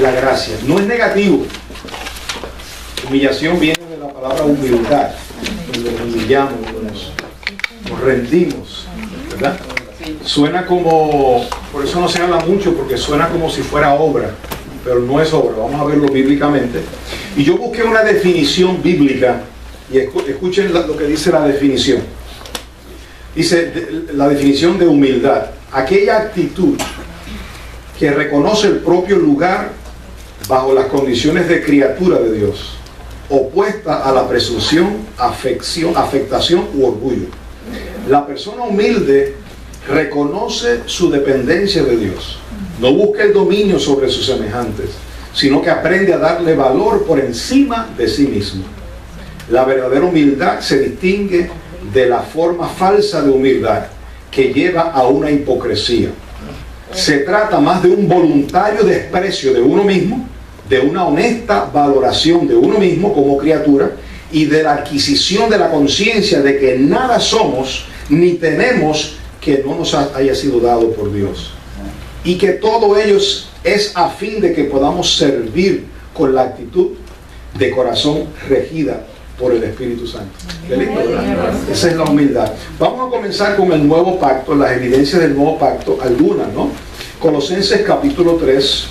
la gracia. No es negativo. Humillación viene de la palabra humildad, donde nos humillamos, nos rendimos, ¿verdad? Suena como, por eso no se habla mucho, porque suena como si fuera obra, pero no es obra. Vamos a verlo bíblicamente. Y yo busqué una definición bíblica, y escuchen lo que dice la definición. Dice la definición de humildad: aquella actitud que reconoce el propio lugar bajo las condiciones de criatura de Dios, opuesta a la presunción, afectación u orgullo. La persona humilde reconoce su dependencia de Dios, no busca el dominio sobre sus semejantes, sino que aprende a darle valor por encima de sí mismo. La verdadera humildad se distingue de la forma falsa de humildad que lleva a una hipocresía. Se trata más de un voluntario desprecio de uno mismo, de una honesta valoración de uno mismo como criatura y de la adquisición de la conciencia de que nada somos ni tenemos que no nos haya sido dado por Dios, y que todo ello es a fin de que podamos servir con la actitud de corazón regida por el Espíritu Santo. ¿Qué lindo, verdad? Esa es la humildad. Vamos a comenzar con el nuevo pacto, las evidencias del nuevo pacto, algunas, ¿no? Colosenses capítulo 3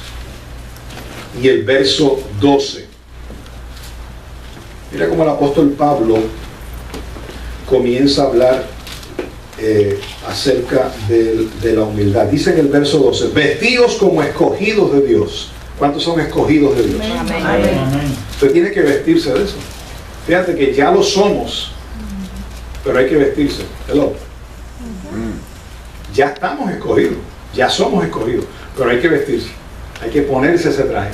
y el verso 12. Mira cómo el apóstol Pablo comienza a hablar acerca de la humildad. Dice en el verso 12: vestidos como escogidos de Dios. ¿Cuántos son escogidos de Dios? Amén. Usted tiene que vestirse de eso. Fíjate que ya lo somos, pero hay que vestirse. Hello. Ya estamos escogidos, ya somos escogidos, pero hay que vestirse, hay que ponerse ese traje.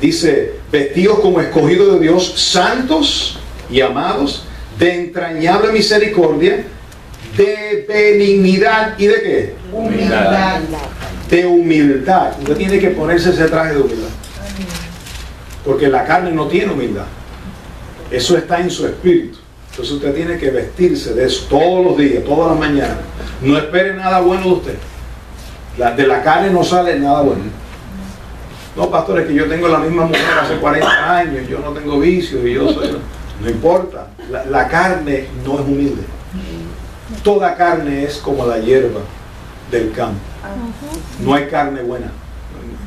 Dice: vestidos como escogidos de Dios, santos y amados, de entrañable misericordia, de benignidad y de ¿qué? Humildad. De humildad. Usted tiene que ponerse ese traje de humildad, porque la carne no tiene humildad. Eso está en su espíritu. Entonces usted tiene que vestirse de eso todos los días, todas las mañanas. No espere nada bueno de usted. De la carne no sale nada bueno. No, pastor, es que yo tengo la misma mujer hace 40 años, yo no tengo vicios y yo soy... No importa. La carne no es humilde. Toda carne es como la hierba del campo. No hay carne buena.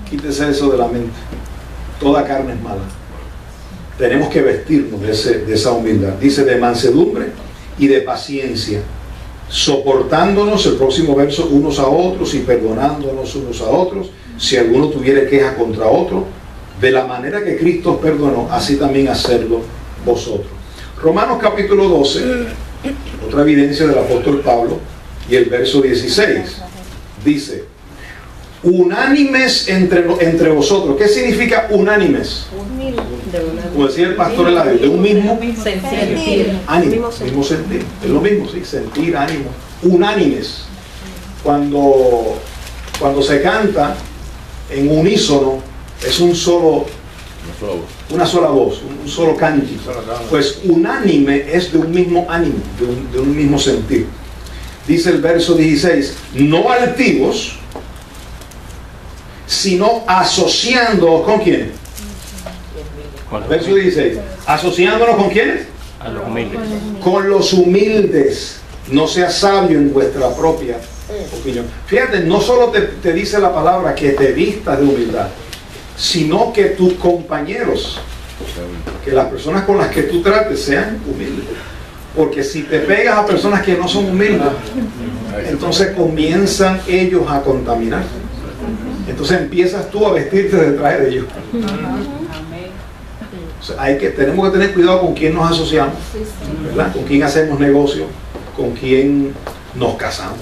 Quítese eso de la mente. Toda carne es mala. Tenemos que vestirnos de esa humildad. Dice: de mansedumbre y de paciencia, soportándonos, el próximo verso, unos a otros y perdonándonos unos a otros, si alguno tuviere queja contra otro, de la manera que Cristo os perdonó, así también hacerlo vosotros. Romanos capítulo 12, otra evidencia del apóstol Pablo, y el verso 16, dice: unánimes entre vosotros. ¿Qué significa unánimes? Como decía el pastor Eladio, de un mismo sentir. Ánimo, mismo sentir. Es lo mismo, sí, sentir, ánimo. Unánimes. Cuando se canta en unísono, es una sola voz, un solo cántico. Pues unánime es de un mismo ánimo, de un mismo sentir. Dice el verso 16: no altivos, sino asociándonos ¿con quién? Verso 16. ¿Asociándonos con quiénes? A los humildes. Con los humildes. No seas sabio en vuestra propia opinión. Fíjate, no solo te dice la palabra que te vistas de humildad, sino que tus compañeros, que las personas con las que tú trates sean humildes. Porque si te pegas a personas que no son humildes, entonces comienzan ellos a contaminar. Entonces empiezas tú a vestirte del traje de ellos. O sea, tenemos que tener cuidado con quién nos asociamos, ¿verdad? Con quién hacemos negocio, con quién nos casamos.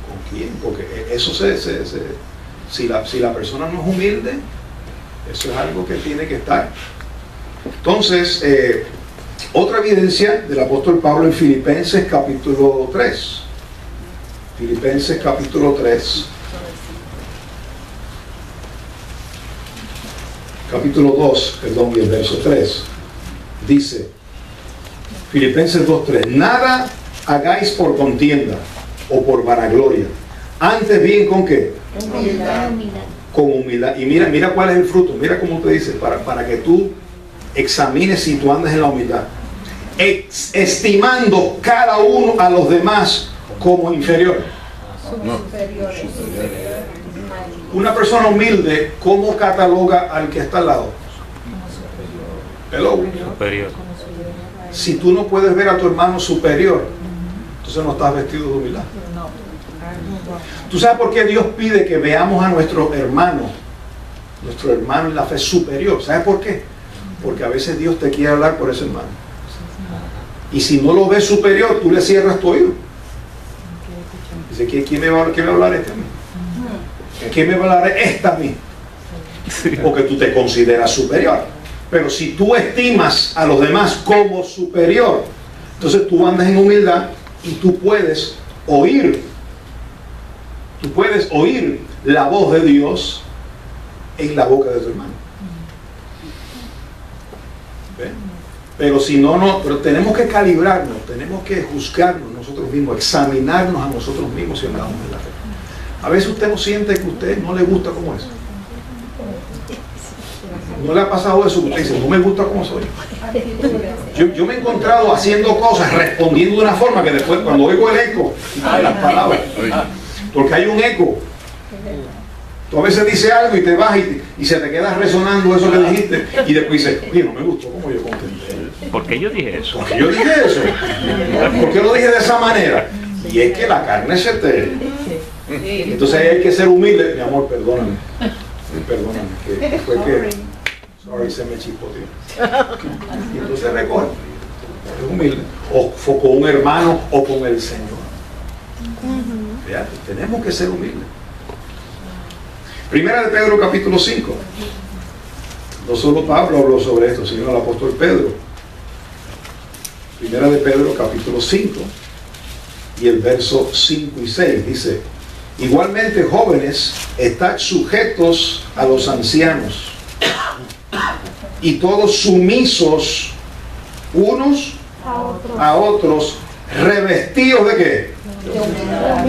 ¿Con quién? Porque eso si la persona no es humilde, eso es algo que tiene que estar. Entonces, otra evidencia del apóstol Pablo en Filipenses capítulo 3. Filipenses capítulo 3. Capítulo 2, perdón, y el verso 3. Dice, Filipenses 2:3: nada hagáis por contienda o por vanagloria, antes bien ¿con qué? Con humildad. Y mira cuál es el fruto. Mira cómo te dice, para que tú examines si tú andas en la humildad. Estimando cada uno a los demás como inferiores. Una persona humilde, ¿cómo cataloga al que está al lado? Superior. Si tú no puedes ver a tu hermano superior, entonces no estás vestido de humildad. ¿Tú sabes por qué Dios pide que veamos a nuestro hermano en la fe superior? ¿Sabes por qué? Porque a veces Dios te quiere hablar por ese hermano. Y si no lo ves superior, tú le cierras tu oído. Dice, ¿quién me va a hablar este a mí? ¿Quién me va a hablar esta a mí? Porque tú te consideras superior. Pero si tú estimas a los demás como superior, entonces tú andas en humildad y tú puedes oír. Tú puedes oír la voz de Dios en la boca de tu hermano. ¿Ven? Pero si no, pero tenemos que calibrarnos, tenemos que juzgarnos nosotros mismos, examinarnos a nosotros mismos si andamos en la fe. A veces usted no siente que a usted no le gusta como es. ¿No le ha pasado eso? Usted dice, no me gusta como soy. Yo me he encontrado haciendo cosas, respondiendo de una forma que después cuando oigo el eco, las palabras, porque hay un eco. Tú a veces dices algo y te vas y se te queda resonando eso que dijiste y después dices, oye, no me gustó como yo contesté. ¿Por qué yo dije eso? ¿Por qué yo dije eso? ¿Por qué lo dije de esa manera? Y es que la carne se te... Entonces hay que ser humilde. Mi amor, perdóname. Perdóname. Que fue que... Sorry, se me chispoteó. Y entonces recoge. Es humilde. O con un hermano o con el Señor. Fíjate, tenemos que ser humildes. Primera de Pedro capítulo 5. No solo Pablo habló sobre esto, sino el apóstol Pedro. Primera de Pedro capítulo 5 y el verso 5 y 6 dice: igualmente jóvenes, estad sujetos a los ancianos y todos sumisos unos a otros, revestidos ¿de qué?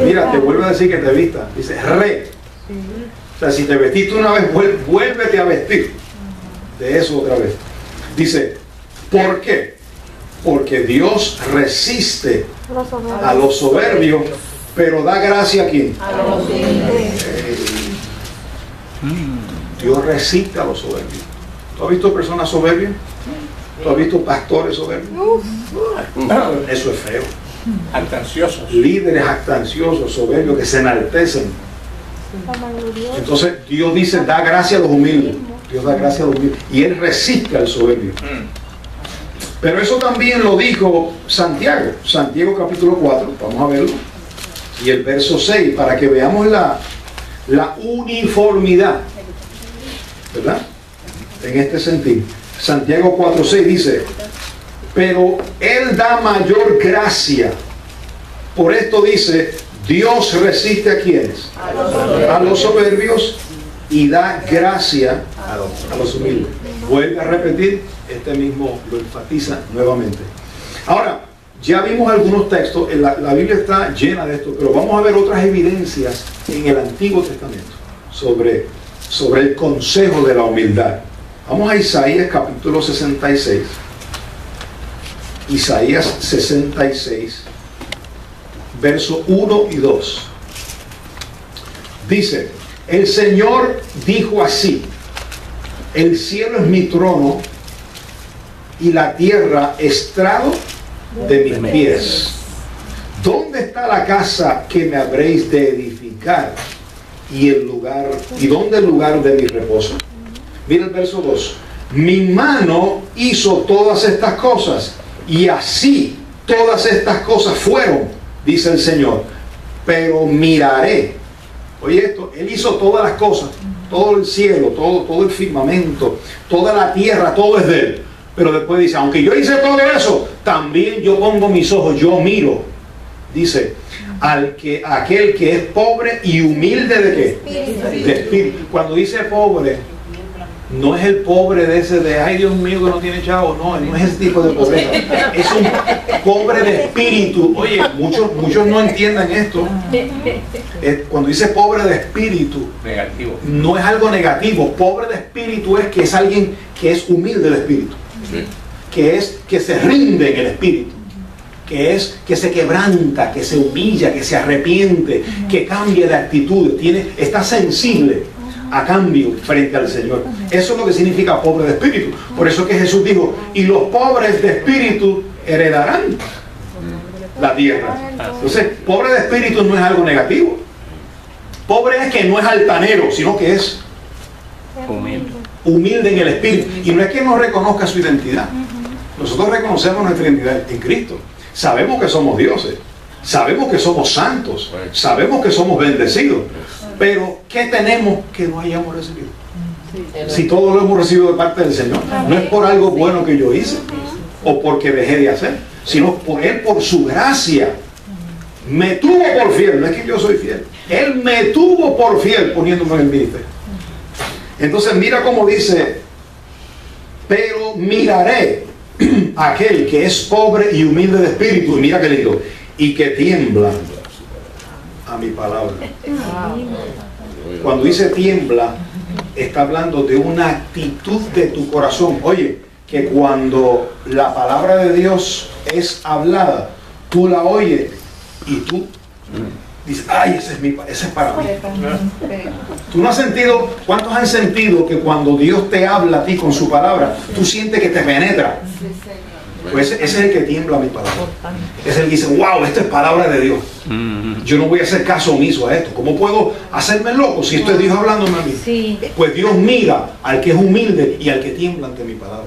Mira, te vuelve a decir que te vista. Dice re. O sea, si te vestiste una vez, vuélvete a vestir de eso otra vez. Dice, ¿por qué? Porque Dios resiste a los soberbios, pero da gracia ¿a quién? A los humildes. Dios resiste a los soberbios. ¿Tú has visto personas soberbias? ¿Tú has visto pastores soberbios? Eso es feo. Jactanciosos. Líderes jactanciosos, soberbios, que se enaltecen. Entonces Dios dice, da gracia a los humildes. Dios da gracia a los humildes. Y Él resiste al soberbio. Pero eso también lo dijo Santiago. Santiago capítulo 4. Vamos a verlo. Y el verso 6, para que veamos la uniformidad, ¿verdad? En este sentido. Santiago 4:6 dice, pero Él da mayor gracia. Por esto dice, Dios resiste a quienes? A los soberbios y da gracia a los humildes. Vuelve a repetir, este mismo lo enfatiza nuevamente. Ahora, ya vimos algunos textos, la Biblia está llena de esto, pero vamos a ver otras evidencias en el Antiguo Testamento sobre el consejo de la humildad. Vamos a Isaías capítulo 66. Isaías 66, verso 1 y 2. Dice, el Señor dijo así, el cielo es mi trono y la tierra estrado de mis pies. ¿Dónde está la casa que me habréis de edificar? ¿Y dónde el lugar de mi reposo? Mira el verso 2. Mi mano hizo todas estas cosas, y así todas estas cosas fueron, dice el Señor. Pero miraré. Oye esto, Él hizo todas las cosas, todo el cielo, todo el firmamento, toda la tierra, todo es de Él. Pero después dice, aunque yo hice todo eso, también yo pongo mis ojos, yo miro. Dice, aquel que es pobre y humilde ¿de qué? De espíritu. Cuando dice pobre, no es el pobre de ese de, ay Dios mío que no tiene chavo, no, no es ese tipo de pobreza, es un pobre de espíritu. Oye, muchos no entienden esto. Cuando dice pobre de espíritu, negativo, no es algo negativo. Pobre de espíritu es que es alguien que es humilde de espíritu, que se rinde en el espíritu, que se quebranta, que se humilla, que se arrepiente, que cambia de actitud, está sensible a cambio frente al Señor. Eso es lo que significa pobre de espíritu. Por eso que Jesús dijo, y los pobres de espíritu heredarán la tierra. Entonces, pobre de espíritu no es algo negativo. Pobre es que no es altanero, sino que es humilde en el espíritu. Y no es que no reconozca su identidad. Nosotros reconocemos nuestra identidad en Cristo. Sabemos que somos dioses, sabemos que somos santos, sabemos que somos bendecidos, pero ¿qué tenemos que no hayamos recibido? Si todo lo hemos recibido de parte del Señor, no es por algo bueno que yo hice o porque dejé de hacer, sino por Él, por su gracia, me tuvo por fiel. No es que yo soy fiel, Él me tuvo por fiel poniéndome en el ministerio. Entonces mira cómo dice, pero miraré a aquel que es pobre y humilde de espíritu, y mira qué lindo, y que tiembla a mi palabra. Cuando dice tiembla, está hablando de una actitud de tu corazón. Oye, que cuando la palabra de Dios es hablada, tú la oyes y tú dices, ay, ese es para mí. ¿Tú no has sentido, cuántos han sentido que cuando Dios te habla a ti con su palabra, tú sientes que te penetra? Pues ese es el que tiembla a mi palabra. Es el que dice, wow, esta es palabra de Dios. Yo no voy a hacer caso omiso a esto. ¿Cómo puedo hacerme loco si esto es Dios hablándome a mí? Sí. Pues Dios mira al que es humilde y al que tiembla ante mi palabra.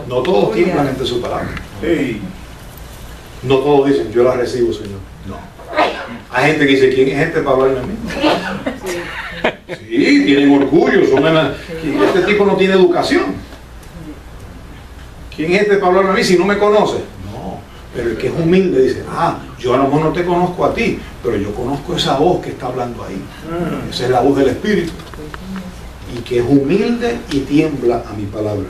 No todos tiemblan ante su palabra. No todos dicen, yo la recibo, Señor. No. Hay gente que dice, ¿quién es este para hablarme a mí? Sí, tienen orgullo. Este tipo no tiene educación. ¿Quién es este para hablarme a mí si no me conoce? No, pero el que es humilde dice, yo a lo mejor no te conozco a ti, pero yo conozco esa voz que está hablando ahí. Esa es la voz del Espíritu. Y que es humilde y tiembla a mi palabra.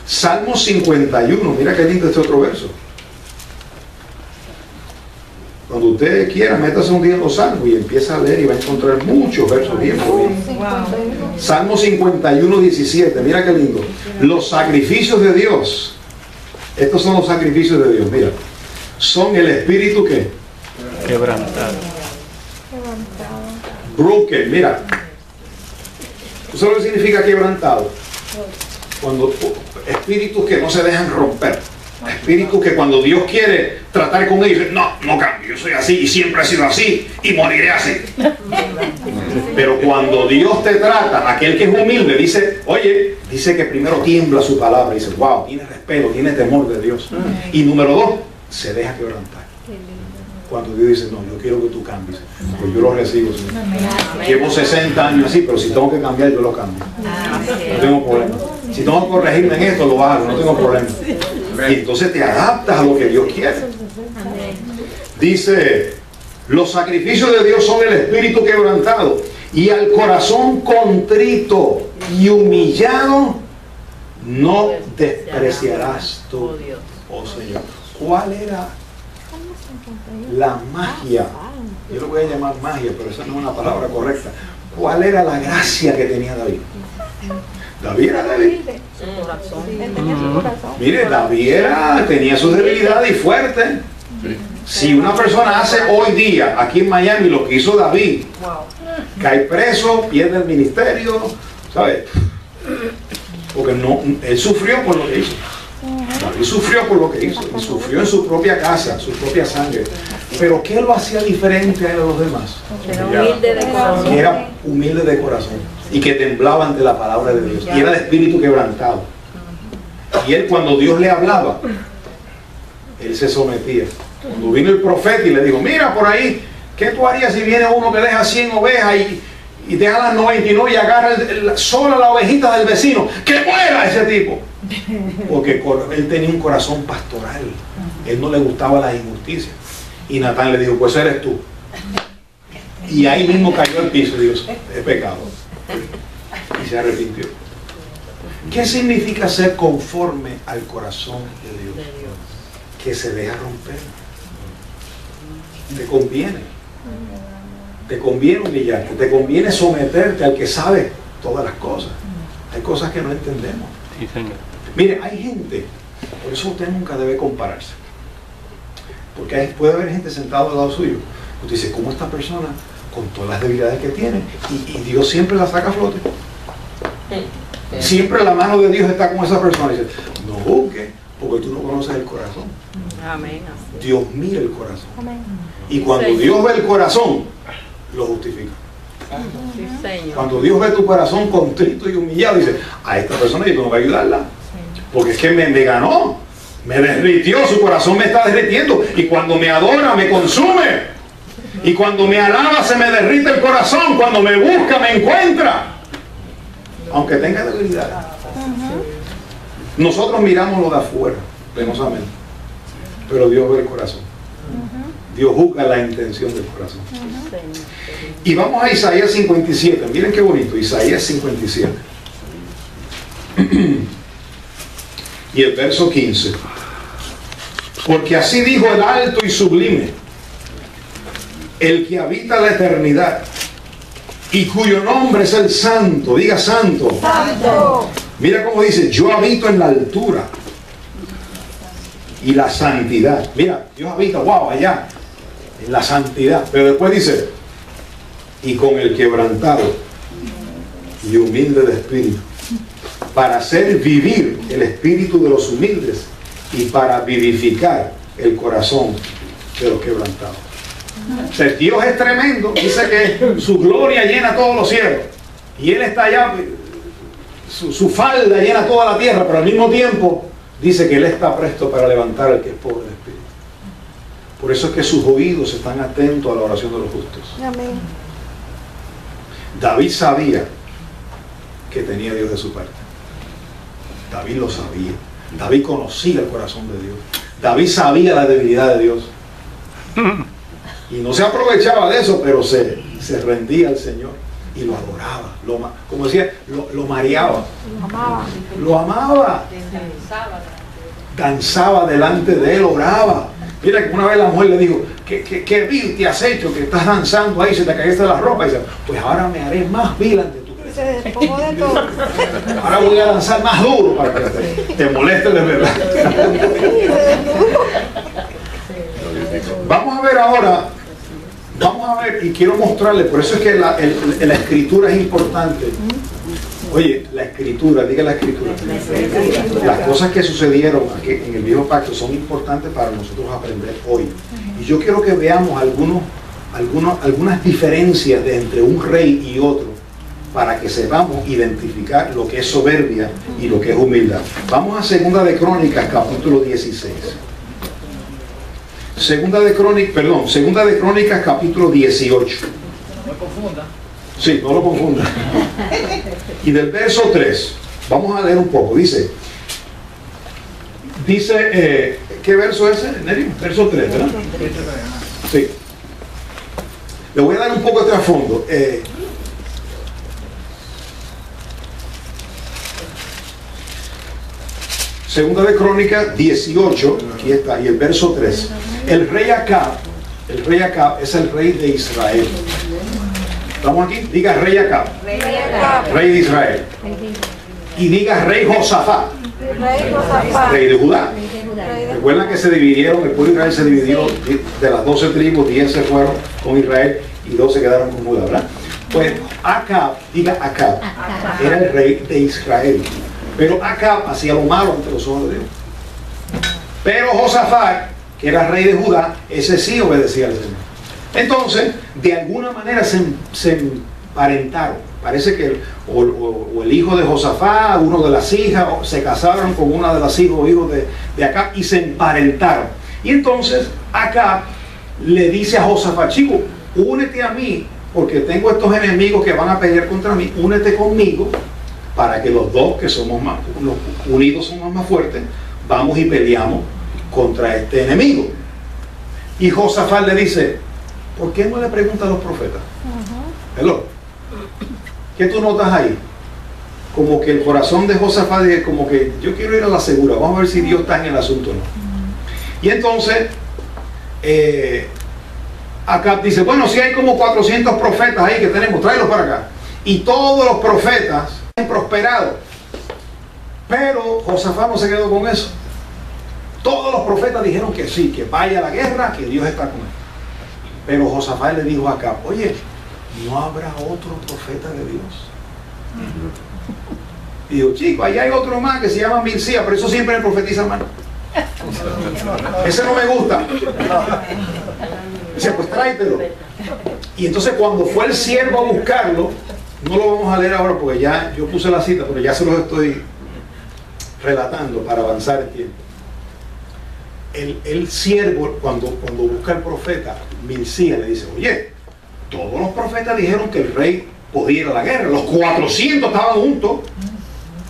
Salmo 51, mira qué lindo este otro verso. Cuando usted quiera, métase un día en los salmos y empieza a leer y va a encontrar muchos versos bien bonitos. Salmo 51, 17, mira qué lindo. Los sacrificios de Dios, estos son los sacrificios de Dios, mira. Son el espíritu que quebrantado. Broken, mira. ¿Tú sabes lo que significa quebrantado? Cuando espíritus que no se dejan romper. Espíritu que cuando Dios quiere tratar con ellos, no cambio, yo soy así y siempre he sido así y moriré así. Pero cuando Dios te trata, aquel que es humilde dice, oye, dice que primero tiembla su palabra, dice, wow, tiene respeto, tiene temor de Dios. Y número 2, se deja quebrantar. Cuando Dios dice, no, yo quiero que tú cambies, pues yo lo recibo, Señor. Llevo 60 años así, pero si tengo que cambiar, yo lo cambio. No tengo problema. Si tengo que corregirme en esto, lo hago, no tengo problema. Y entonces te adaptas a lo que Dios quiere. Dice, los sacrificios de Dios son el espíritu quebrantado y al corazón contrito y humillado no despreciarás tú, oh Señor. ¿Cuál era la magia? Yo lo voy a llamar magia, pero esa no es una palabra correcta. ¿Cuál era la gracia que tenía David? David era David. Mire, David tenía sus debilidades y fuerte. Si una persona hace hoy día aquí en Miami lo que hizo David, cae preso, pierde el ministerio, ¿sabes? Porque él sufrió por lo que hizo. David sufrió por lo que hizo, y sufrió en su propia casa, su propia sangre. Pero ¿qué lo hacía diferente a los demás? Que era humilde de corazón y que temblaba ante la palabra de Dios y era de espíritu quebrantado. Y él, cuando Dios le hablaba, él se sometía. Cuando vino el profeta y le dijo, mira por ahí, ¿qué tú harías si viene uno que deja 100 ovejas y deja las 99 y agarra solo la ovejita del vecino? ¡Que muera ese tipo! Porque él tenía un corazón pastoral. Él no le gustaba la injusticia. Y Natán le dijo, pues eres tú. Y ahí mismo cayó al piso y dijo, he pecado. Y se arrepintió. ¿Qué significa ser conforme al corazón de Dios? Que se deja romper. Te conviene. Te conviene humillarte. Te conviene someterte al que sabe todas las cosas. Hay cosas que no entendemos. Sí, Señor. Mire, hay gente, por eso usted nunca debe compararse. Porque puede haber gente sentada al lado suyo. Usted dice, ¿cómo esta persona, con todas las debilidades que tiene, y Dios siempre la saca a flote? Siempre la mano de Dios está con esa persona. Y dice, no juzgue, porque tú no conoces el corazón. Amén. Dios mira el corazón. Amén. Y cuando Dios ve el corazón, lo justifica. Sí, Señor. Cuando Dios ve tu corazón contrito y humillado, dice, a esta persona yo tengo que ayudarla. Porque es que me ganó, me derritió, su corazón me está derritiendo. Y cuando me adora, me consume. Y cuando me alaba, se me derrite el corazón. Cuando me busca, me encuentra. Aunque tenga debilidad. Nosotros miramos lo de afuera, penosamente. Pero Dios ve el corazón. Dios juzga la intención del corazón. Y vamos a Isaías 57. Miren qué bonito, Isaías 57. Y el verso 15. Porque así dijo el alto y sublime, el que habita la eternidad y cuyo nombre es el santo. Diga santo. Santo. Mira cómo dice, yo habito en la altura y la santidad. Mira, Dios habita, wow, allá, en la santidad. Pero después dice, y con el quebrantado y humilde de espíritu, para hacer vivir el espíritu de los humildes y para vivificar el corazón de los quebrantados. O sea, Dios es tremendo, dice que su gloria llena todos los cielos y Él está allá, su falda llena toda la tierra, pero al mismo tiempo dice que Él está presto para levantar al que es pobre de espíritu. Por eso es que sus oídos están atentos a la oración de los justos. Amén. David sabía que tenía Dios de su parte. David lo sabía. David conocía el corazón de Dios. David sabía la debilidad de Dios. Y no se aprovechaba de eso, pero se rendía al Señor y lo adoraba. Como decía, lo mareaba. Lo amaba. Danzaba delante de él, oraba. Mira que una vez la mujer le dijo, ¿qué vil te has hecho? Que estás danzando ahí, se te caíste la ropa. Y dice, pues ahora me haré más vil ante tu presencia. Se despojó de todo. Ahora voy a danzar más duro para que te moleste de verdad. Vamos a ver ahora, y quiero mostrarles, por eso es que la escritura es importante. Oye, la escritura, diga la escritura. Las cosas que sucedieron aquí en el viejo pacto son importantes para nosotros aprender hoy. Y yo quiero que veamos algunas diferencias entre un rey y otro, para que sepamos identificar lo que es soberbia y lo que es humildad. Vamos a Segunda de Crónicas, capítulo 16. Segunda de Crónicas, capítulo 18. No me confunda. Sí, no lo confunda. Y del verso 3, vamos a leer un poco. Dice, ¿qué verso es ese, Nery? Verso 3, ¿verdad? Sí. Le voy a dar un poco de trasfondo. Segunda de Crónicas 18, aquí está, y el verso 3. El rey Acab es el rey de Israel. ¿Estamos aquí? Diga rey Acab. Rey de Israel. Y diga rey Josafat. Rey de Judá. Recuerdan que se dividieron, el pueblo de Israel se dividió de las 12 tribus, 10 se fueron con Israel y 2 se quedaron con Judá, ¿verdad? Pues Acab, diga Acab, era el rey de Israel. Pero Acab hacía lo malo ante los ojos de Dios. Pero Josafat, que era rey de Judá, ese sí obedecía al Señor. Entonces, de alguna manera se emparentaron. Parece que o el hijo de Josafat, uno de las hijas, se casaron con una de las hijos o hijos de Acab y se emparentaron. Y entonces Acab le dice a Josafat, chico, únete a mí, porque tengo estos enemigos que van a pelear contra mí, únete conmigo, para que los dos, que somos más, los unidos somos más fuertes, vamos y peleamos contra este enemigo. Y Josafat le dice, ¿por qué no le preguntas a los profetas? ¿Qué tú notas ahí? como que el corazón de Josafat es como que yo quiero ir a la segura, vamos a ver si Dios está en el asunto o no. Y entonces Acab dice, bueno, si hay como 400 profetas ahí que tenemos, tráelos para acá. Y todos los profetas han prosperado. Pero Josafat no se quedó con eso. Todos los profetas dijeron que sí, que vaya a la guerra, que Dios está con él. Pero Josafat le dijo a Acab, oye, ¿no habrá otro profeta de Dios? Y dijo, chico, allá hay otro más que se llama Milcía, pero eso siempre le profetiza mal. Ese no me gusta. Dice, pues tráetelo. Y entonces cuando fue el siervo a buscarlo, no lo vamos a leer ahora porque ya yo puse la cita, pero ya se los estoy relatando para avanzar el tiempo. El siervo, cuando busca al profeta, Milcía le dice, oye, todos los profetas dijeron que el rey podía ir a la guerra, los 400 estaban juntos,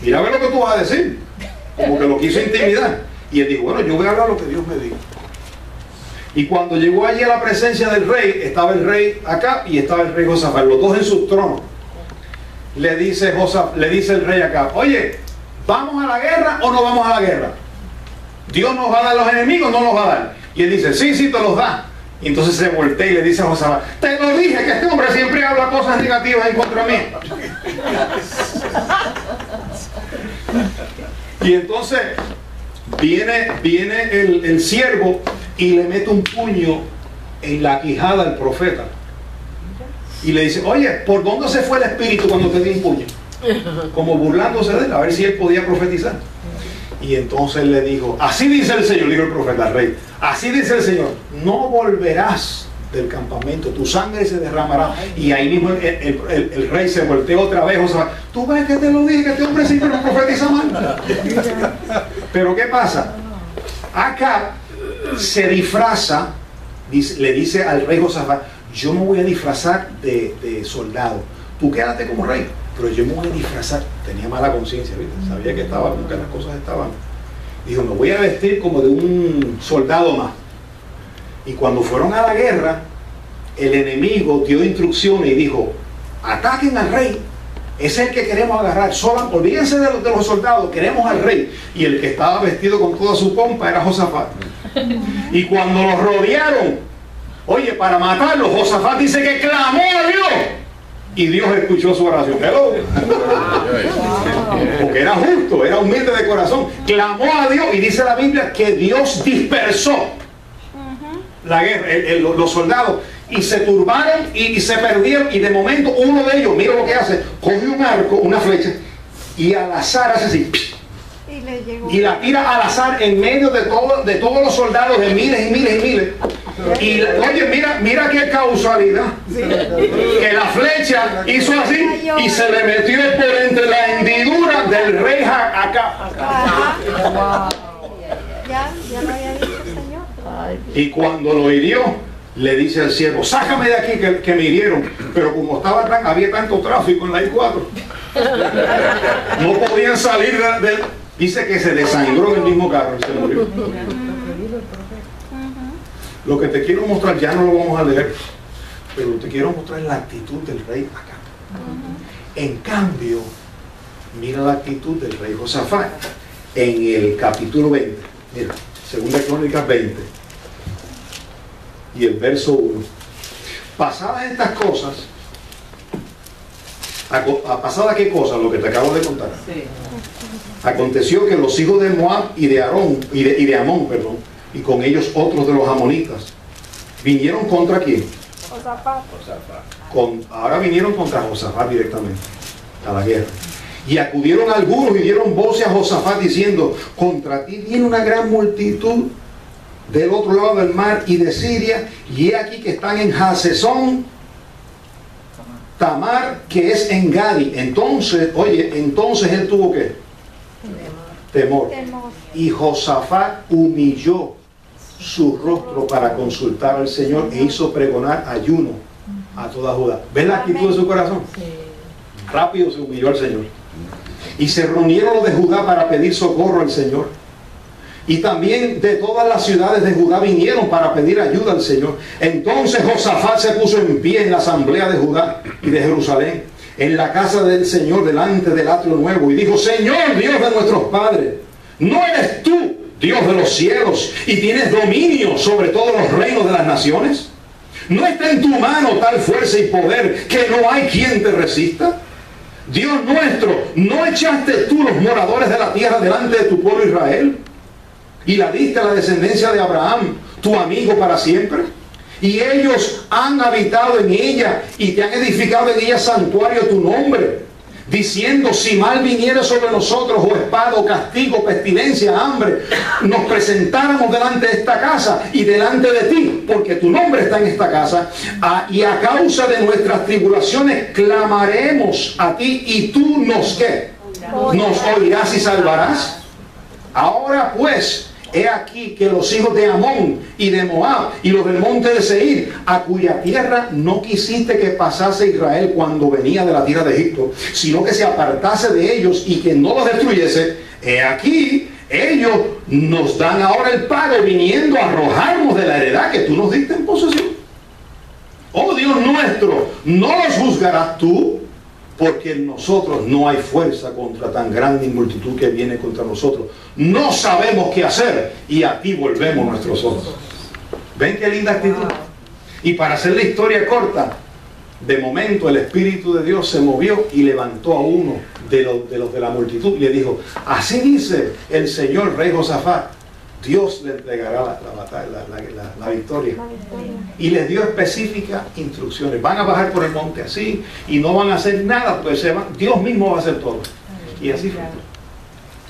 mira a ver lo que tú vas a decir, como que lo quiso intimidar. Y él dijo, bueno, yo voy a hablar lo que Dios me dijo. Y cuando llegó allí a la presencia del rey, estaba el rey acá y estaba el rey Josafat, los dos en sus tronos. Le dice el rey acá, oye, ¿vamos a la guerra o no vamos a la guerra? ¿Dios nos va a dar los enemigos o no los va a dar? Y él dice, sí, sí, te los da. Y entonces se voltea y le dice a Josafat, te lo dije que este hombre siempre habla cosas negativas en contra mí. Y entonces viene el siervo y le mete un puño en la quijada al profeta. Y le dice, oye, ¿por dónde se fue el espíritu cuando te di un puño? Como burlándose de él, a ver si él podía profetizar. Y entonces le dijo, así dice el Señor, dijo el profeta al rey, así dice el Señor, no volverás del campamento, tu sangre se derramará. Y ahí mismo el rey se volteó otra vez, o sea, tú ves que te lo dije, que este hombre siempre no profetiza mal. Pero ¿qué pasa? Acá se disfraza, le dice al rey Josafat, yo me voy a disfrazar de soldado, tú quédate como rey, pero yo me voy a disfrazar. Tenía mala conciencia, ¿viste? Sabía que estaba, porque las cosas estaban. Dijo, me voy a vestir como de un soldado más. Y cuando fueron a la guerra, el enemigo dio instrucciones y dijo, ataquen al rey, es el que queremos agarrar, solo olvídense de los soldados, queremos al rey. Y el que estaba vestido con toda su pompa era Josafat. Y cuando los rodearon, oye, para matarlo, Josafat dice que clamó a Dios. Y Dios escuchó su oración. Porque era justo, era humilde de corazón. Clamó a Dios y dice la Biblia que Dios dispersó la guerra, los soldados, y se turbaron y se perdieron. Y de momento uno de ellos, mira lo que hace, coge un arco, una flecha, y al azar hace así, y la tira al azar en medio de todos los soldados, de miles y miles y miles. Y oye, mira qué causalidad, que la flecha hizo así y se le metió por entre la hendidura del rey acá. Ya lo había dicho el Señor. Y cuando lo hirió, le dice al siervo, sácame de aquí que me hirieron. Pero como había tanto tráfico en la I-4, no podían salir dice que se desangró en el mismo carro y se murió. Lo que te quiero mostrar, ya no lo vamos a leer, pero te quiero mostrar la actitud del rey acá. En cambio, mira la actitud del rey Josafat en el capítulo 20. Mira, Segunda Crónicas 20 y el verso 1. Pasadas estas cosas, ¿pasada qué cosa? Lo que te acabo de contar. Sí. Aconteció que los hijos de Moab y de Amón, y con ellos otros de los amonitas, vinieron contra ¿quién? Josafat. Ahora vinieron contra Josafat directamente a la guerra. Y acudieron algunos y dieron voces a Josafat diciendo, contra ti viene una gran multitud del otro lado del mar y de Siria, y he aquí que están en Hasesón Tamar, que es en Gadi. Entonces él tuvo ¿qué? Temor. Y Josafat humilló su rostro para consultar al Señor e hizo pregonar ayuno a toda Judá. ¿Ves la actitud de su corazón? Rápido se humilló al Señor. Y se reunieron los de Judá para pedir socorro al Señor. Y también de todas las ciudades de Judá vinieron para pedir ayuda al Señor. Entonces Josafat se puso en pie en la asamblea de Judá y de Jerusalén en la casa del Señor delante del atrio nuevo y dijo: Señor, Dios de nuestros padres, ¿no eres tú Dios de los cielos y tienes dominio sobre todos los reinos de las naciones? ¿No está en tu mano tal fuerza y poder que no hay quien te resista? Dios nuestro, ¿no echaste tú los moradores de la tierra delante de tu pueblo Israel? Y la diste a la descendencia de Abraham, tu amigo para siempre. Y ellos han habitado en ella y te han edificado en ella santuario a tu nombre, diciendo: si mal viniera sobre nosotros, o espada, o castigo, pestilencia, hambre, nos presentáramos delante de esta casa y delante de ti, porque tu nombre está en esta casa, y a causa de nuestras tribulaciones clamaremos a ti, y tú nos ¿qué? Nos oirás y salvarás. Ahora pues, he aquí que los hijos de Amón y de Moab y los del monte de Seir, a cuya tierra no quisiste que pasase Israel cuando venía de la tierra de Egipto, sino que se apartase de ellos y que no los destruyese, he aquí ellos nos dan ahora el pago, viniendo a arrojarnos de la heredad que tú nos diste en posesión. Oh Dios nuestro, ¿no los juzgarás tú? Porque en nosotros no hay fuerza contra tan grande multitud que viene contra nosotros. No sabemos qué hacer, y a ti volvemos nuestros ojos. ¿Ven qué linda actitud? Y para hacer la historia corta, de momento el Espíritu de Dios se movió y levantó a uno de los de la multitud y le dijo: así dice el Señor rey Josafat, Dios le entregará la victoria. Y les dio específicas instrucciones: van a bajar por el monte así y no van a hacer nada, pues Dios mismo va a hacer todo. Y así fue.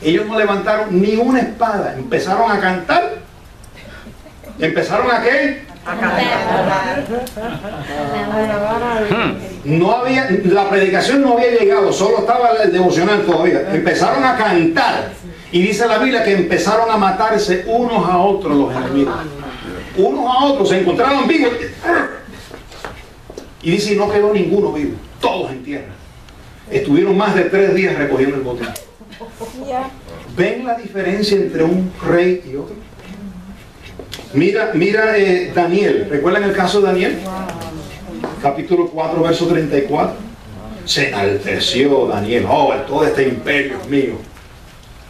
Ellos no levantaron ni una espada, empezaron a cantar. ¿Empezaron a qué? A cantar. No había, la predicación no había llegado, solo estaba el devocional todavía. Empezaron a cantar. Y dice la Biblia que empezaron a matarse unos a otros los enemigos. Unos a otros se encontraban vivos. Y dice: y no quedó ninguno vivo, todos en tierra. Estuvieron más de 3 días recogiendo el botín. ¿Ven la diferencia entre un rey y otro? Mira Daniel. ¿Recuerdan el caso de Daniel? Capítulo 4, verso 34. Se enalteció Daniel: oh, todo este imperio es mío.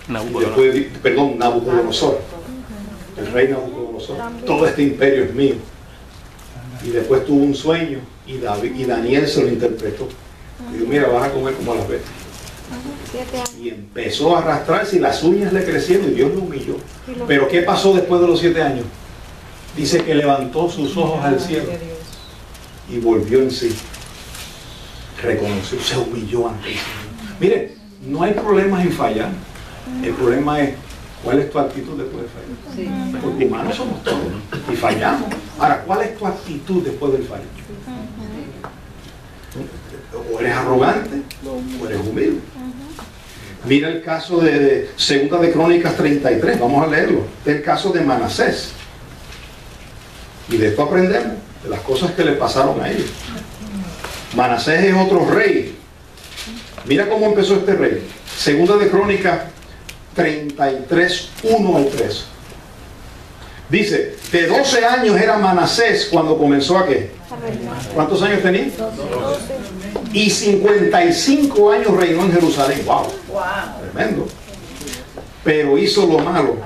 Nabucodonosor, el rey Nabucodonosor, todo este imperio es mío. Y después tuvo un sueño y Daniel se lo interpretó. Y dijo: mira, vas a comer como a las bestias. Y empezó a arrastrarse y las uñas le crecieron y Dios lo humilló. Pero ¿qué pasó después de los 7 años? Dice que levantó sus ojos al cielo y volvió en sí. Reconoció, se humilló ante el Señor. Mire, no hay problemas en fallar. El problema es: ¿cuál es tu actitud después de fallar? Porque humanos somos todos y fallamos. Ahora, ¿cuál es tu actitud después del fallo? O eres arrogante o eres humilde. Mira el caso de Segunda de Crónicas 33, vamos a leerlo. El caso de Manasés. Y de esto aprendemos, de las cosas que le pasaron a ellos. Manasés es otro rey. Mira cómo empezó este rey. Segunda de Crónicas 33, 1 al 3. Dice: de 12 años era Manasés cuando comenzó a ¿qué? ¿Cuántos años tenía? 12. Y 55 años reinó en Jerusalén. ¡Wow! Tremendo. Pero hizo lo malo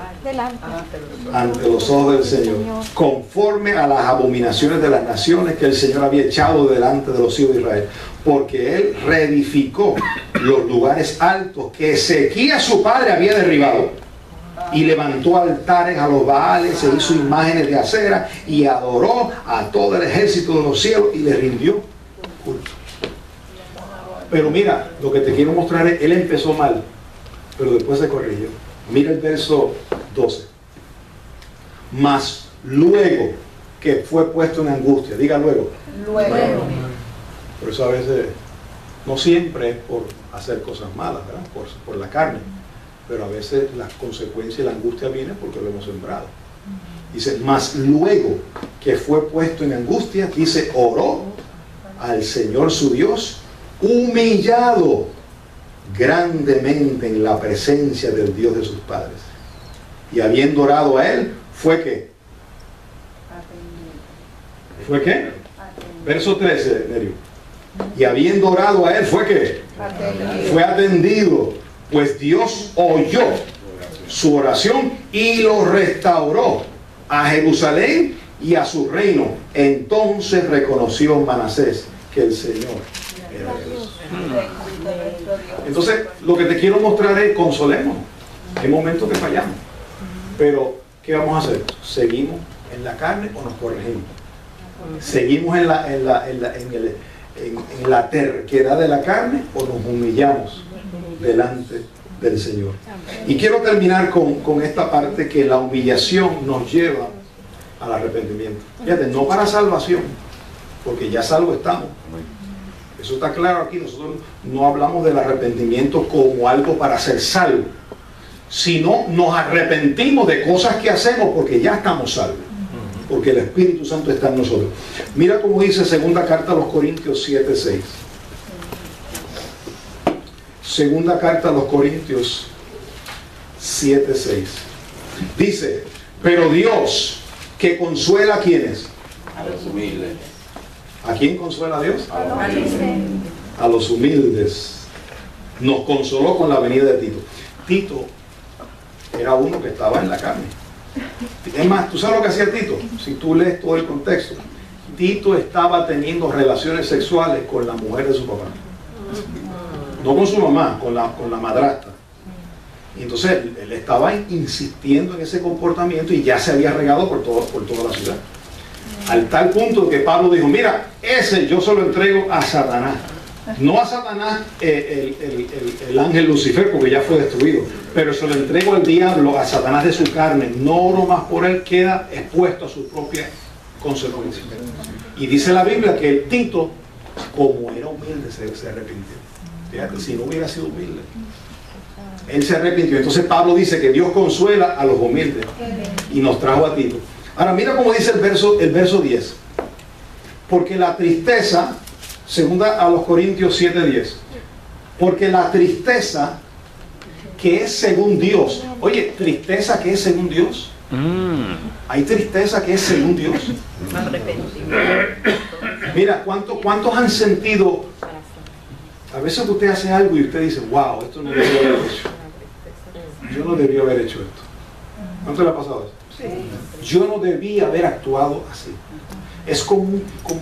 ante los ojos del Señor, conforme a las abominaciones de las naciones que el Señor había echado delante de los hijos de Israel, porque él reedificó los lugares altos que Ezequías su padre había derribado, y levantó altares a los Baales, se hizo imágenes de acera y adoró a todo el ejército de los cielos y le rindió culto. Pero mira, lo que te quiero mostrar es: él empezó mal, pero después se corrigió. Mira el verso 12. Mas luego que fue puesto en angustia, diga luego. Por eso a veces, no siempre es por hacer cosas malas, ¿verdad? Por la carne, pero a veces las consecuencias y la angustia vienen porque lo hemos sembrado. Dice: mas luego que fue puesto en angustia, dice, oró al Señor su Dios, humillado grandemente en la presencia del Dios de sus padres. Y habiendo orado a él, ¿fue qué? ¿Fue qué? Verso 13, Nerio. Y habiendo orado a él, ¿fue qué? Fue atendido. Pues Dios oyó su oración y lo restauró a Jerusalén y a su reino. Entonces reconoció Manasés que el Señor era Dios. Entonces, lo que te quiero mostrar es consolémonos. Hay momentos que fallamos. Pero, ¿qué vamos a hacer? ¿Seguimos en la carne o nos corregimos? ¿Seguimos en la terquedad de la carne o nos humillamos delante del Señor? Y quiero terminar con esta parte, que la humillación nos lleva al arrepentimiento. Fíjate, no para salvación, porque ya salvo estamos. Eso está claro aquí. Nosotros no hablamos del arrepentimiento como algo para ser salvo, sino nos arrepentimos de cosas que hacemos porque ya estamos salvos, porque el Espíritu Santo está en nosotros. Mira cómo dice segunda carta a los Corintios 7:6. Segunda carta a los Corintios 7:6. Dice: pero Dios, que consuela a quienes. A los humildes. ¿A quién consuela a Dios? A los humildes. Nos consoló con la venida de Tito. Tito era uno que estaba en la carne. Es más, ¿tú sabes lo que hacía Tito? Si tú lees todo el contexto, Tito estaba teniendo relaciones sexuales con la mujer de su papá. No con su mamá, con la madrastra. Y entonces él estaba insistiendo en ese comportamiento y ya se había regado por toda la ciudad. Al tal punto que Pablo dijo: mira, ese yo se lo entrego a Satanás. No a Satanás, el ángel Lucifer, porque ya fue destruido, pero se lo entrego al diablo, a Satanás de su carne. No oro más por él, queda expuesto a su propia consecuencia. Y dice la Biblia que el Tito, como era humilde, se arrepintió. Fíjate, si no hubiera sido humilde, él se arrepintió. Entonces Pablo dice que Dios consuela a los humildes y nos trajo a Tito. Ahora mira cómo dice el verso 10. Porque la tristeza, segunda a los Corintios 7:10, porque la tristeza que es según Dios. Oye, tristeza que es según Dios. Hay tristeza que es según Dios. Mira, ¿cuántos han sentido? A veces usted hace algo y usted dice: wow, esto no debió haber hecho. Yo no debí haber hecho esto. ¿Cuánto le ha pasado eso? Yo no debía haber actuado así. Es como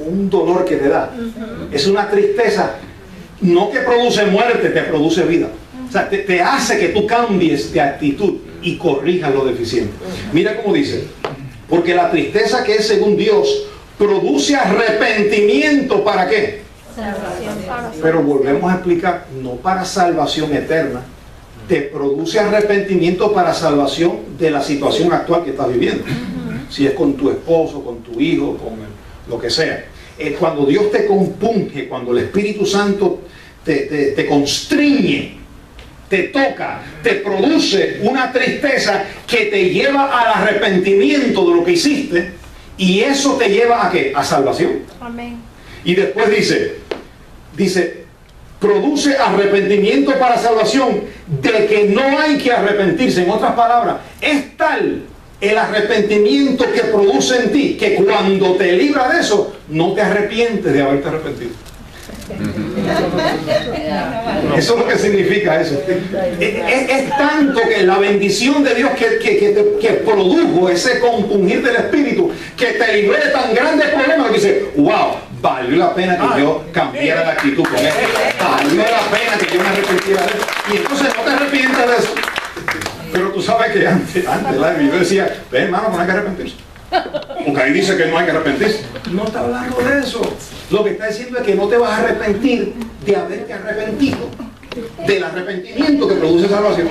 un dolor que te da. Es una tristeza, no que produce muerte, te produce vida. O sea, te hace que tú cambies de actitud y corrijas lo deficiente. Mira cómo dice: porque la tristeza que es según Dios produce arrepentimiento. ¿Para qué? Pero volvemos a explicar, no para salvación eterna. Te produce arrepentimiento para salvación de la situación actual que estás viviendo. Si es con tu esposo, con tu hijo, con lo que sea. Cuando Dios te compunge, cuando el Espíritu Santo te constriñe, te toca, te produce una tristeza que te lleva al arrepentimiento de lo que hiciste, y eso te lleva ¿a qué? A salvación. Amén. Y después dice, produce arrepentimiento para salvación, de que no hay que arrepentirse. En otras palabras, es tal el arrepentimiento que produce en ti, que cuando te libra de eso, no te arrepientes de haberte arrepentido. Eso es lo que significa eso. Es tanto que la bendición de Dios que produjo ese compungir del Espíritu, que te libró de tan grandes problemas, que dice: wow, valió la pena que yo cambiara la actitud con él. Valió la pena que yo me arrepintiera de él. Y entonces no te arrepientas de eso. Pero tú sabes que antes yo decía: ve, hermano, no hay que arrepentirse. Porque ahí dice que no hay que arrepentirse. No está hablando de eso. Lo que está diciendo es que no te vas a arrepentir de haberte arrepentido del arrepentimiento que produce salvación.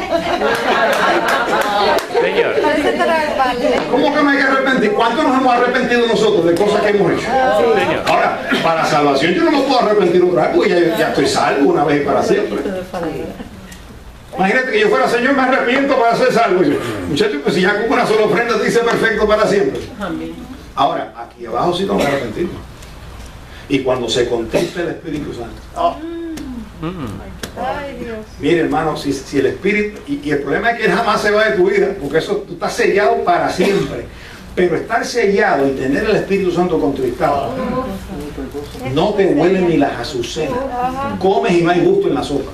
Señor. ¿Cómo que no hay que arrepentir? ¿Cuánto nos hemos arrepentido nosotros de cosas que hemos hecho? Señor. Ahora, para salvación yo no me puedo arrepentir otra vez, porque ya estoy salvo una vez y para siempre. Imagínate que yo fuera: Señor, me arrepiento para ser salvo. Y yo, muchachos, pues si ya con una sola ofrenda te dice perfecto para siempre. Ahora, aquí abajo sí nos arrepentimos. Y cuando se contriste el Espíritu Santo. Ay, Dios. Mire, hermano, si el Espíritu... Y el problema es que él jamás se va de tu vida, porque eso tú estás sellado para siempre. Pero estar sellado y tener el Espíritu Santo contristado, no te huelen ni las azucenas. Comes y no hay gusto en la sopa.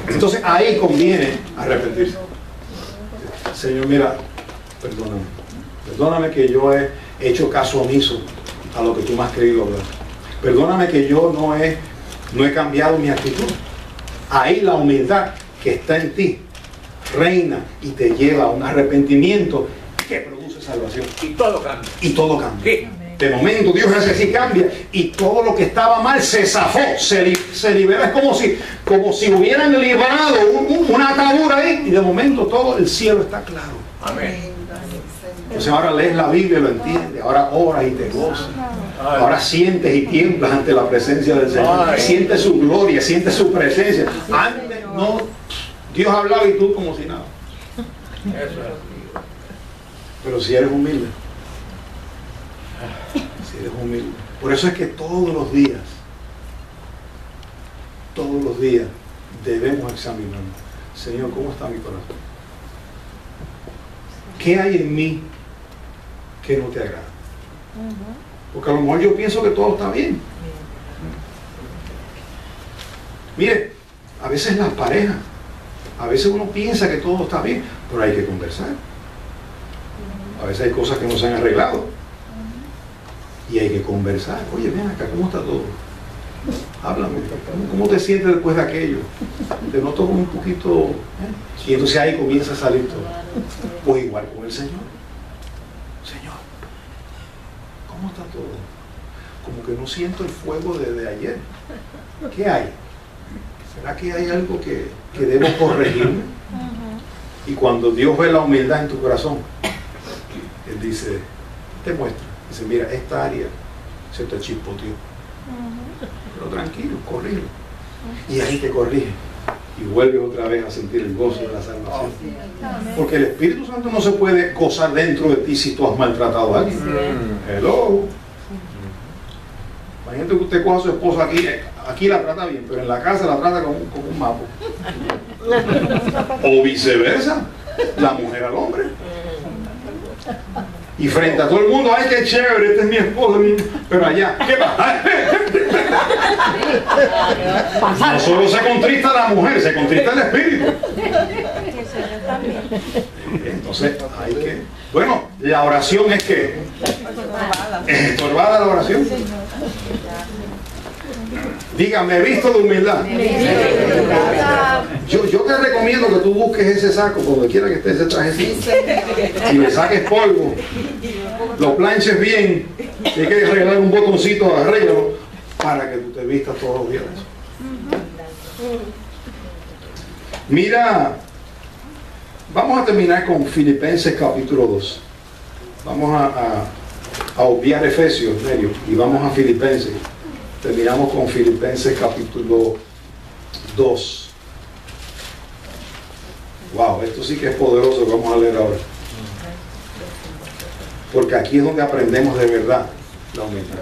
Entonces ahí conviene arrepentirse. Señor, mira, perdóname. Perdóname que yo he hecho caso omiso a lo que tú me has querido hablar. Perdóname que yo no he cambiado mi actitud. Ahí la humildad que está en ti reina y te lleva a un arrepentimiento que produce salvación. Y todo cambia. Y todo cambia. Sí. De momento Dios hace así, cambia, y todo lo que estaba mal se zafó, se libera. Es como si hubieran librado una atadura ahí, y de momento todo el cielo está claro. Amén. Entonces ahora lees la Biblia y lo entiendes, ahora oras y te gozas. Ahora sientes y tiemblas ante la presencia del Señor. Ay. Sientes su gloria, sientes su presencia. Antes no, Dios hablaba y tú como si nada. Eso es. Pero si eres humilde, si eres humilde. Por eso es que todos los días debemos examinarnos. Señor, ¿cómo está mi corazón? ¿Qué hay en mí que no te agrada? Porque a lo mejor yo pienso que todo está bien. Mire, a veces las parejas, a veces uno piensa que todo está bien, pero hay que conversar. A veces hay cosas que no se han arreglado y hay que conversar. Oye, ven acá, ¿cómo está todo? Háblame, ¿cómo te sientes después de aquello? Te noto como un poquito... Y entonces ahí comienza a salir todo. Pues igual con el Señor. Señor, ¿cómo está todo? Como que no siento el fuego desde ayer. ¿Qué hay? ¿Será que hay algo que debo corregirme? Y cuando Dios ve la humildad en tu corazón, Él dice, te muestra. Dice, mira, esta área se te chispoteó. Pero tranquilo, corrígelo. Y ahí te corrige. Y vuelves otra vez a sentir el gozo de la salvación. Porque el Espíritu Santo no se puede gozar dentro de ti si tú has maltratado a alguien. Hello. Imagínate que usted coja a su esposa aquí la trata bien, pero en la casa la trata como un mapo. O viceversa, la mujer al hombre. Y frente a todo el mundo, ¡ay, qué chévere! Este es mi esposo. Pero allá, ¿qué pasa? No solo se contrista la mujer, se contrista el espíritu. Entonces, hay que... Bueno, la oración es que... ¿Es estorbada la oración? Dígame, he visto de humildad. Yo te recomiendo que tú busques ese saco, donde quiera que esté ese trajecito, y le saques polvo, lo planches bien, si hay que arreglar un botoncito, arréglalo, para que tú te vistas todos los días. Mira, vamos a terminar con Filipenses capítulo 2. Vamos a obviar Efesios, medio, y vamos a Filipenses. Terminamos con Filipenses capítulo 2. Wow, esto sí que es poderoso, vamos a leer ahora. Porque aquí es donde aprendemos de verdad la humildad.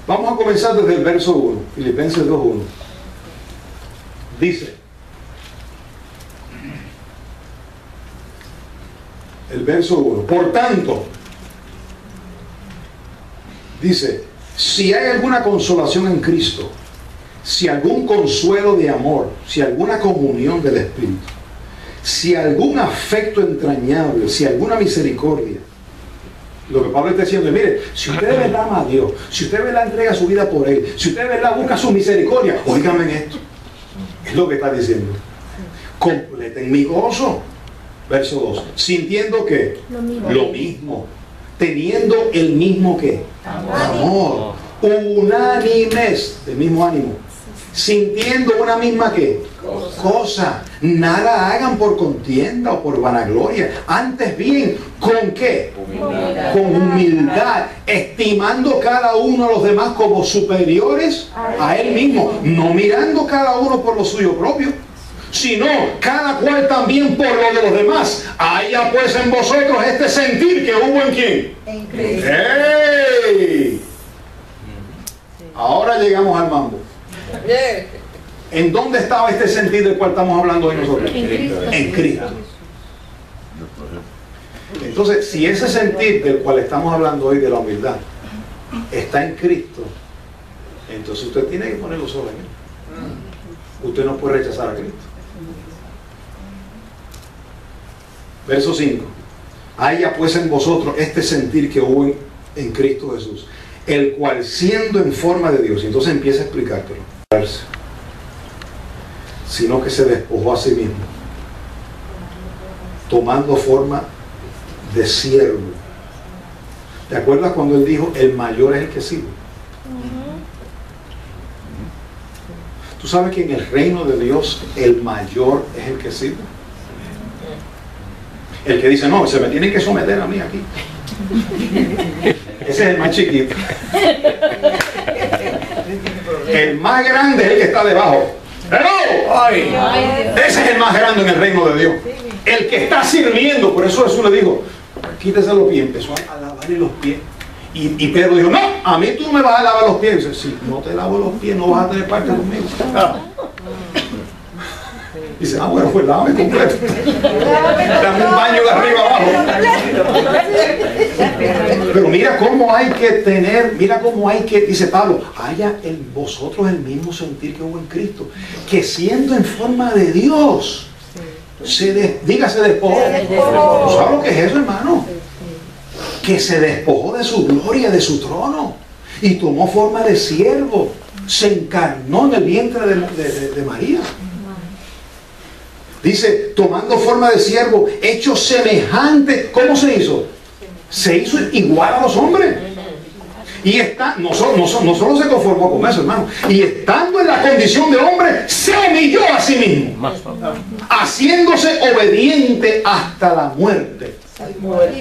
Vamos a comenzar desde el verso 1, Filipenses 2:1. Dice, el verso 1, por tanto, dice, si hay alguna consolación en Cristo, si algún consuelo de amor, si alguna comunión del Espíritu, si algún afecto entrañable, si alguna misericordia. Lo que Pablo está diciendo es, mire, si usted de verdad ama a Dios, si usted de verdad entrega su vida por Él, si usted de verdad busca su misericordia, óigame en esto. Es lo que está diciendo. Completen mi gozo. Verso 2. Sintiendo que lo mismo. Teniendo el mismo que amor. Unánimes, del mismo ánimo. Sintiendo una misma que cosa. Nada hagan por contienda o por vanagloria. Antes bien, ¿con qué? Con humildad, estimando cada uno a los demás como superiores a él mismo, no mirando cada uno por lo suyo propio, sino cada cual también por lo de los demás. Haya pues en vosotros este sentir que hubo en quién. En Cristo. ¡Hey! Ahora llegamos al mambo. ¿En dónde estaba este sentir del cual estamos hablando hoy nosotros? En Cristo. Entonces, si ese sentir del cual estamos hablando hoy, de la humildad, está en Cristo, entonces usted tiene que poner los ojos en Él. Usted no puede rechazar a Cristo. Verso 5. Haya pues en vosotros este sentir que hubo en Cristo Jesús, el cual siendo en forma de Dios, entonces empieza a explicártelo, sino que se despojó a sí mismo, tomando forma de siervo. ¿Te acuerdas cuando él dijo, el mayor es el que sirve? ¿Tú sabes que en el reino de Dios el mayor es el que sirve? El que dice, no, se me tienen que someter a mí aquí. Ese es el más chiquito. El más grande es el que está debajo. Ese es el más grande en el reino de Dios. El que está sirviendo. Por eso Jesús le dijo, quítese los pies. Empezó a lavarle los pies. Y Pedro dijo, no, a mí tú no me vas a lavar los pies. Y dice, si no te lavo los pies, no vas a tener parte conmigo. Dice, bueno, pues lávame completo. Dame un baño de arriba abajo. Pero mira cómo hay que tener, mira cómo hay que, dice Pablo, haya en vosotros el mismo sentir que hubo en Cristo, que siendo en forma de Dios, se despojó. ¿Tú sabes lo que es eso, hermano? Que se despojó de su gloria, de su trono, y tomó forma de siervo, se encarnó en el vientre de María. Dice, tomando forma de siervo, hecho semejante. ¿Cómo se hizo? Se hizo igual a los hombres. Y está, no solo se conformó con eso, hermano. Y estando en la condición de hombre, se humilló a sí mismo, haciéndose obediente hasta la muerte.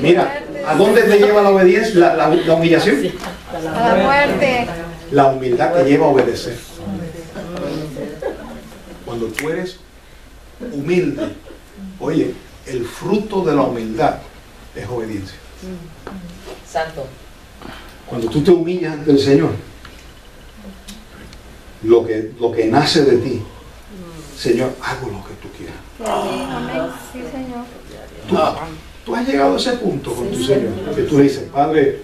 Mira, ¿a dónde te lleva la obediencia, la humillación? A la muerte. La humildad te lleva a obedecer. Cuando tú eres humilde, oye, el fruto de la humildad es obediencia. Santo. Cuando tú te humillas ante el Señor, lo que nace de ti, Señor, hago lo que tú quieras. Amén. Sí, Señor. Tú has llegado a ese punto con tu Señor, que tú le dices, Padre,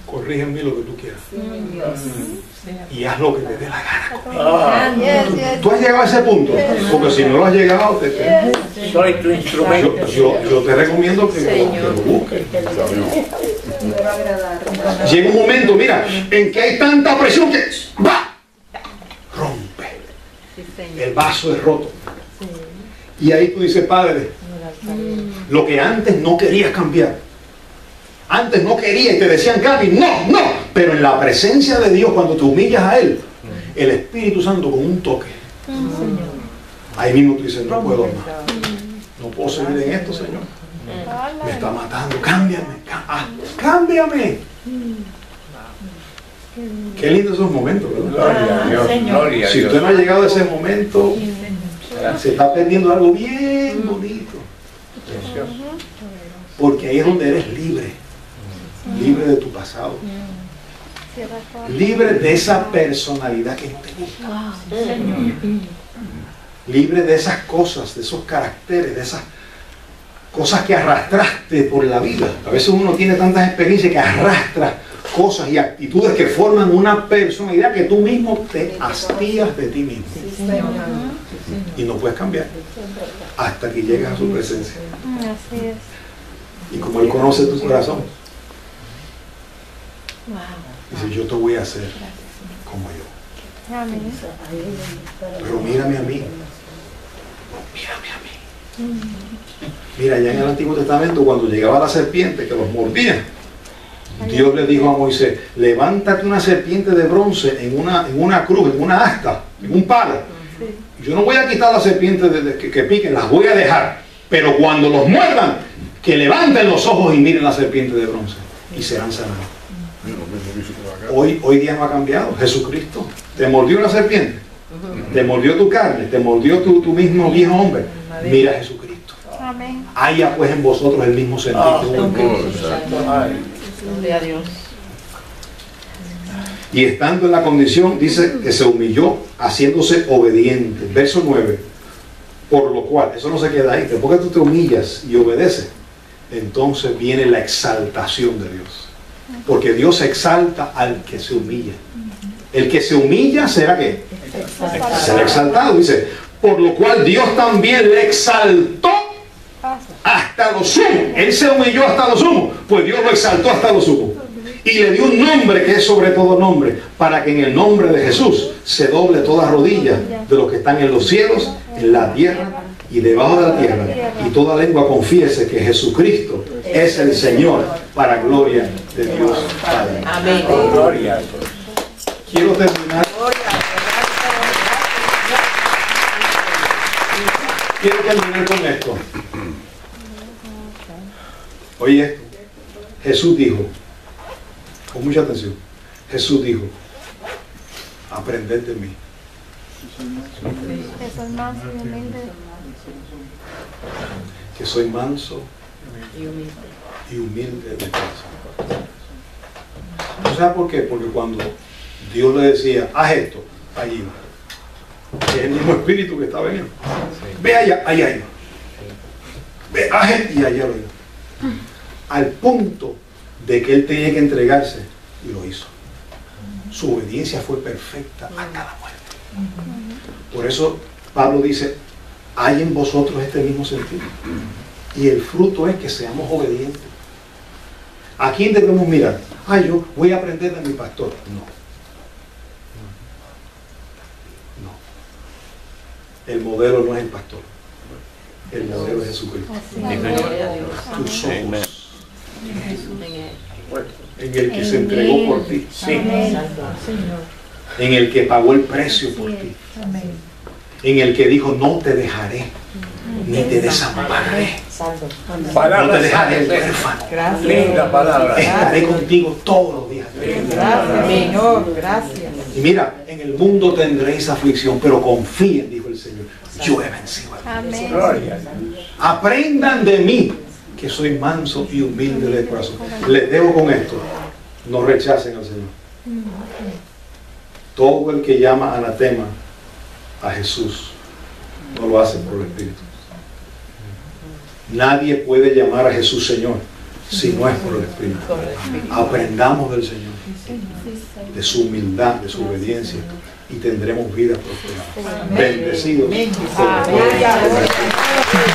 corrige en mí lo que tú quieras. Y haz lo que te dé la gana conmigo. Tú has llegado a ese punto, porque si no lo has llegado, Soy tu instrumento. yo te recomiendo que lo busques. Llega un momento, mira, en que hay tanta presión que ¡va! Rompe. El vaso es roto. Y ahí tú dices, Padre, lo que antes no querías cambiar, antes no querías y te decían cambio, no, pero en la presencia de Dios, cuando te humillas a Él, el Espíritu Santo con un toque, ahí mismo tú dices, no puedo más, no puedo seguir en esto, Señor, me está matando, cámbiame. Qué lindo esos momentos, ¿verdad? Gloria a Dios, gloria a Si Dios. usted no ha llegado a ese momento, se está perdiendo algo bien bonito, porque ahí es donde eres libre de tu pasado, libre de esa personalidad que no te gusta, libre de esas cosas, de esos caracteres, de esas cosas que arrastraste por la vida. A veces uno tiene tantas experiencias que arrastra cosas y actitudes que forman una personalidad que tú mismo te hastías de ti mismo y no puedes cambiar hasta que llegas a su presencia. Así es. Y como Él conoce tu corazón, dice, yo te voy a hacer como yo. Amén. Pero mírame a mí. Mira, ya en el Antiguo Testamento, cuando llegaba la serpiente que los mordía, Dios le dijo a Moisés, levántate una serpiente de bronce en una cruz, en una asta, en un palo. Yo no voy a quitar las serpientes que piquen, las voy a dejar. Pero cuando los muerdan, que levanten los ojos y miren la serpiente de bronce y serán sanados. Hoy día no ha cambiado. Jesucristo te mordió una serpiente, te mordió tu carne, te mordió tu mismo viejo hombre. Mira a Jesucristo. Amén. Haya pues en vosotros el mismo sentir que hubo en Cristo. Gloria a Dios. Y estando en la condición, dice que se humilló haciéndose obediente. Verso 9. Por lo cual, eso no se queda ahí. Después que tú te humillas y obedeces, entonces viene la exaltación de Dios. Porque Dios exalta al que se humilla. El que se humilla será ¿qué? Será exaltado. Dice, por lo cual Dios también le exaltó hasta lo sumo. Él se humilló hasta lo sumo, pues Dios lo exaltó hasta lo sumo. Y le dio un nombre que es sobre todo nombre, para que en el nombre de Jesús se doble toda rodilla de los que están en los cielos, en la tierra y debajo de la tierra, y toda lengua confiese que Jesucristo es el Señor, para gloria de Dios Padre. Amén. Gloria a Dios. Quiero terminar. Quiero terminar con esto. Oye esto. Jesús dijo, con mucha atención, Jesús dijo, aprended de mí. Que soy manso y humilde. Que soy manso y humilde de corazón. ¿No sabes por qué? Porque cuando Dios le decía, haz esto, allí va. Es el mismo espíritu que estaba en él. Ve allá, allá iba. Ve, haz esto y allá lo iba. Al punto de que él tenía que entregarse y lo hizo. Su obediencia fue perfecta hasta la muerte. Por eso Pablo dice, hay en vosotros este mismo sentido. Y el fruto es que seamos obedientes. ¿A quién debemos mirar? Yo voy a aprender de mi pastor. No. El modelo no es el pastor. El modelo es Jesucristo. Tus ojos en el que se entregó por ti. En el que pagó el precio por ti. En el que dijo, no te dejaré, ni te desampararé. No te dejaré huérfano. Linda palabra. Estaré contigo todos los días. Gracias, Señor. Gracias. Y mira, en el mundo tendréis aflicción, pero confíen, dijo el Señor. Yo he vencido. Amén. Gloria a Dios. Aprendan de mí, que soy manso y humilde de corazón. Les dejo con esto. No rechacen al Señor. Todo el que llama anatema a Jesús no lo hace por el Espíritu. Nadie puede llamar a Jesús Señor si no es por el Espíritu. Aprendamos del Señor, de su humildad, de su obediencia, y tendremos vida prosperada. Bendecidos por el poder de Jesús.